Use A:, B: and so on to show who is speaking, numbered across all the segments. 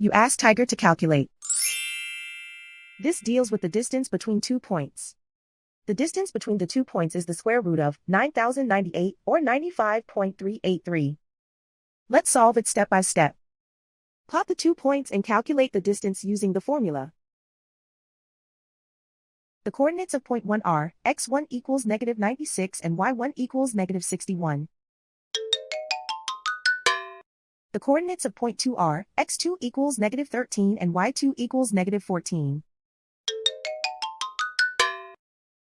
A: You ask Tiger to calculate. This deals with the distance between 2 points. The distance between the 2 points is the square root of 9,098 or 95.383. Let's solve it step by step. Plot the 2 points and calculate the distance using the formula. The coordinates of point 1 are x1 equals negative 96 and y1 equals negative 61. The coordinates of point 2 are x2 equals negative 13 and y2 equals negative 14.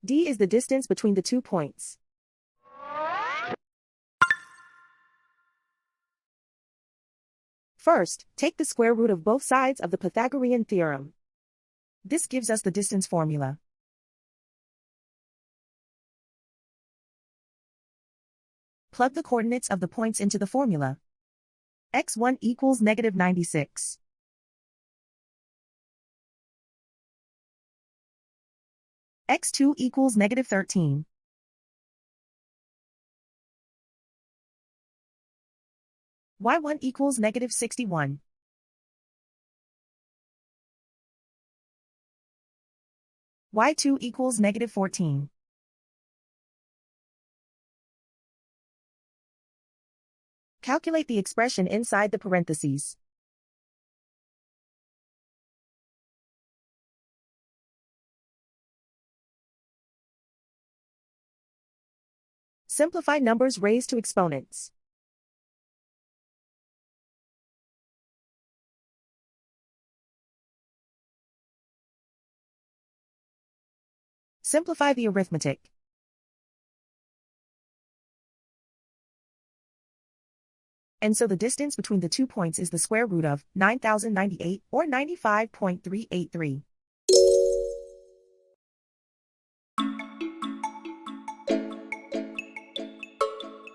A: D is the distance between the 2 points. First, take the square root of both sides of the Pythagorean theorem. This gives us the distance formula. Plug the coordinates of the points into the formula. x1 equals negative 96. x2 equals negative 13. y1 equals negative 61. y2 equals negative 14. Calculate the expression inside the parentheses. Simplify numbers raised to exponents. Simplify the arithmetic. And so the distance between the 2 points is the square root of 9,098 or 95.383.